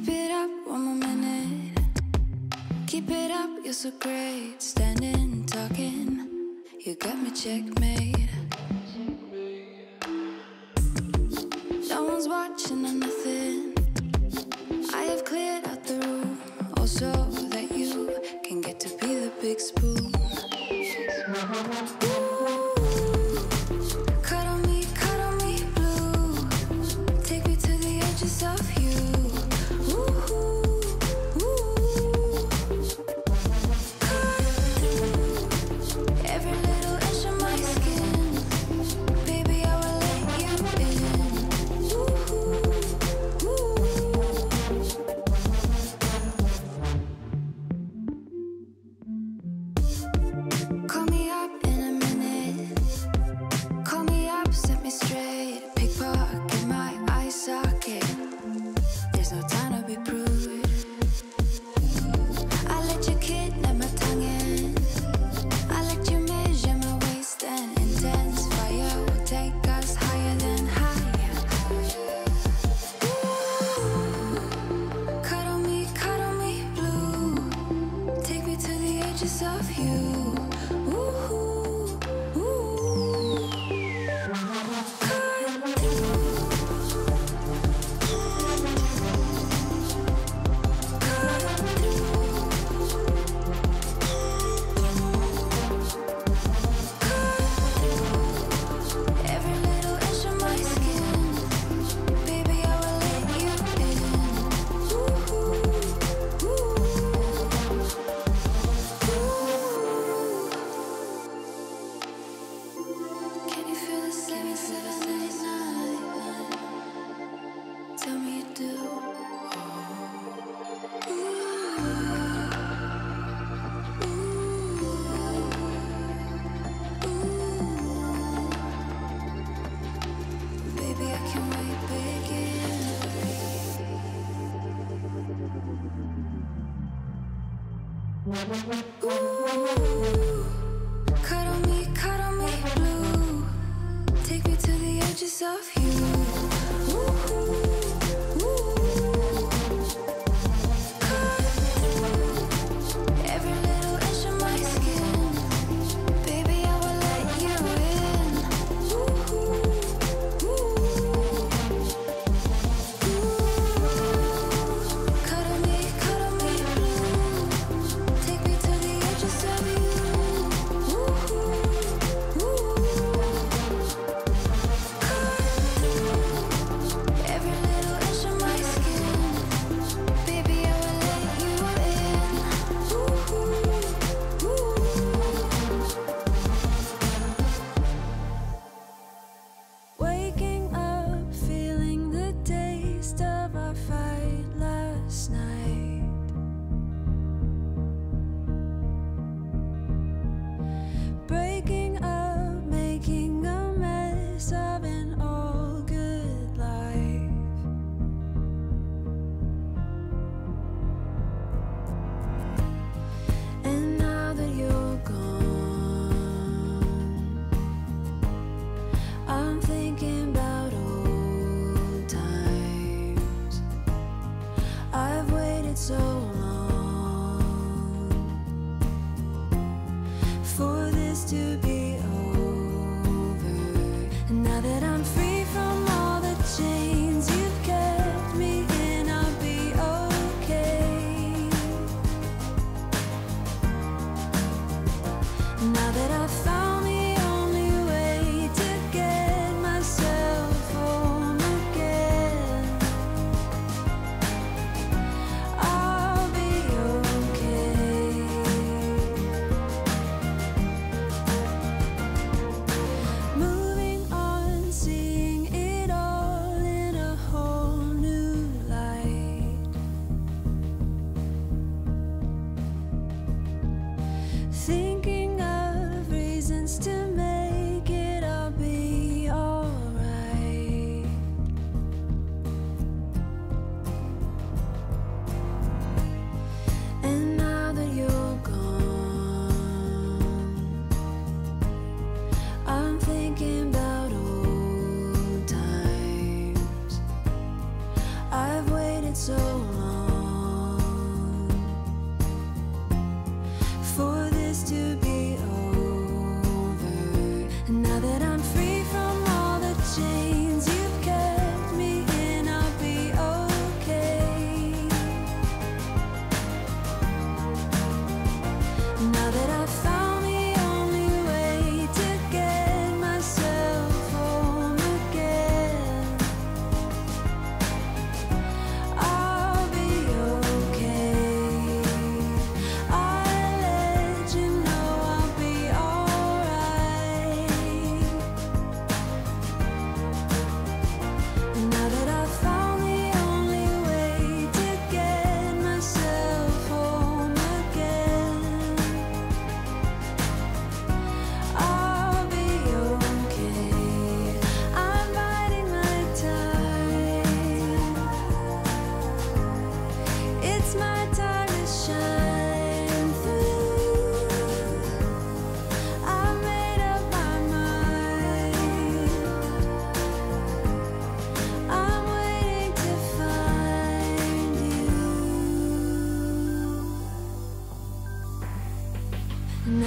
Keep it up one more minute. Keep it up, you're so great. Standing, talking, you got me checkmate. No one's watching or nothing. I have cleared out the room, also that you can get to be the big spoon. Ooh, cuddle me blue. Take me to the edges of you. Ooh, ooh. Cut through every little inch of my skin. Baby, I will let you in. Ooh, ooh. Call me up in a minute. Call me up, set me straight. Pickpocket my eye socket. There's no time to be prude. I let you kidnap my tongue in. I let you measure my waist and intense fire will take us higher than higher. Ooh, cuddle me blue. Take me to the edges of you. Ooh, ooh. Cut through. Every little inch of my skin, baby, I will let you in. Ooh, ooh. Can you feel the 7799? Tell me you do. Baby, I can wait, begin. Ooh, cuddle me blue. Take me to the edges of you. Ooh, ooh. Cut through every little inch of my skin. Baby, I will let you in. Ooh, ooh. Cuddle me blue. Take me to the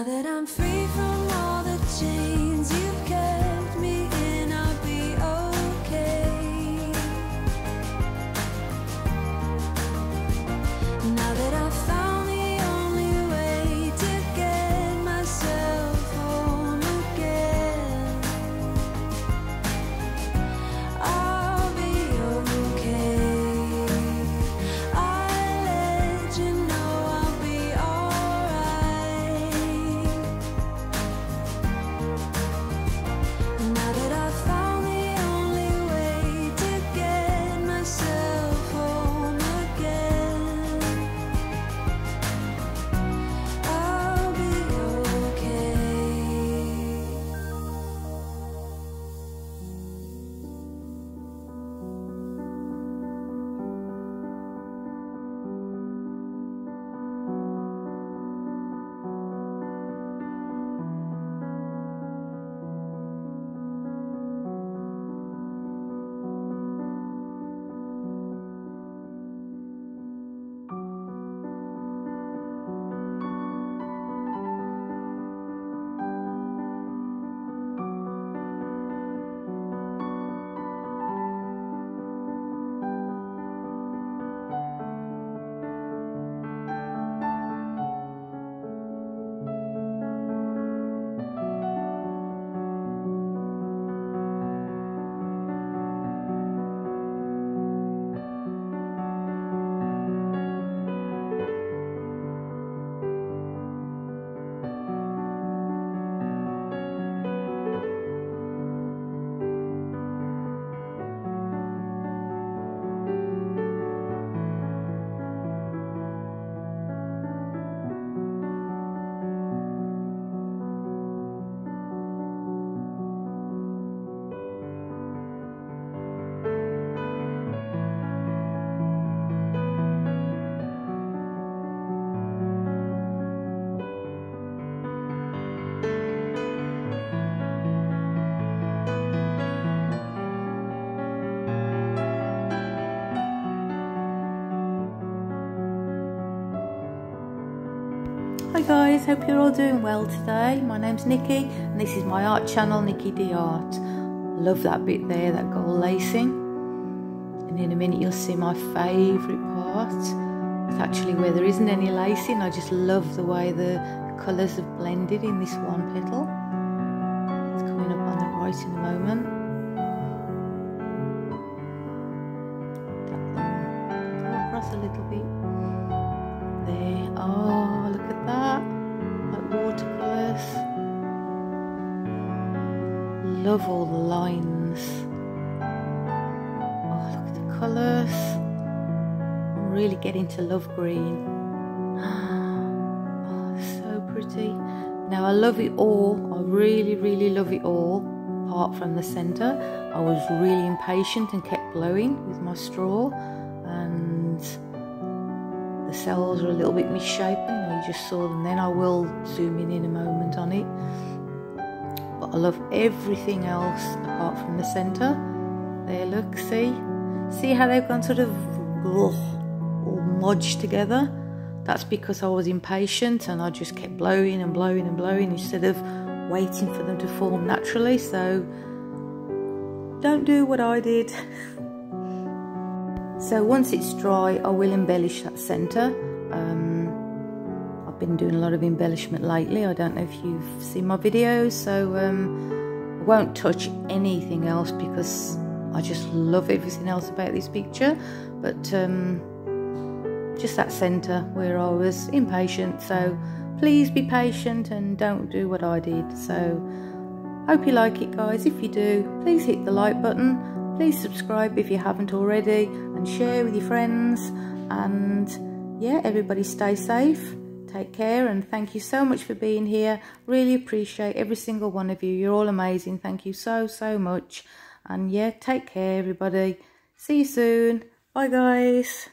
Now that I'm free from all the chains you've kept me in, I'll be okay. Now that I've found the only way to get myself home again, I'll be okay. I'll let you know I'll be alright. Now that I've found the only way to get myself home again, I'll be okay. Hi guys, hope you're all doing well today. My name's Nikki and this is my art channel, Nikki D Art. Love that bit there, that gold lacing. And in a minute you'll see my favourite part. It's actually where there isn't any lacing. I just love the way the colours have blended in this one petal. It's coming up on the right in a moment. Go across a little bit. There, oh look at that, like watercolours. Love all the lines. Oh look at the colours. I'm really getting to love green. Oh, so pretty. Now I love it all, I really love it all, apart from the centre. I was really impatient and kept blowing with my straw, and the cells are a little bit misshapen. You just saw them then. I will zoom in a moment on it. But I love everything else apart from the centre. There, look, see how they've gone sort of all modged together? That's because I was impatient and I just kept blowing and blowing and blowing instead of waiting for them to form naturally. So don't do what I did. So once it's dry, I will embellish that centre. I've been doing a lot of embellishment lately. I don't know if you've seen my videos, so I won't touch anything else because I just love everything else about this picture. But just that centre where I was impatient, so please be patient and don't do what I did. So hope you like it, guys. If you do, please hit the like button. Please subscribe if you haven't already, and share with your friends. And yeah, everybody stay safe, take care, and thank you so much for being here. Really appreciate every single one of you. You're all amazing. Thank you so much. And yeah, take care everybody. See you soon. Bye guys.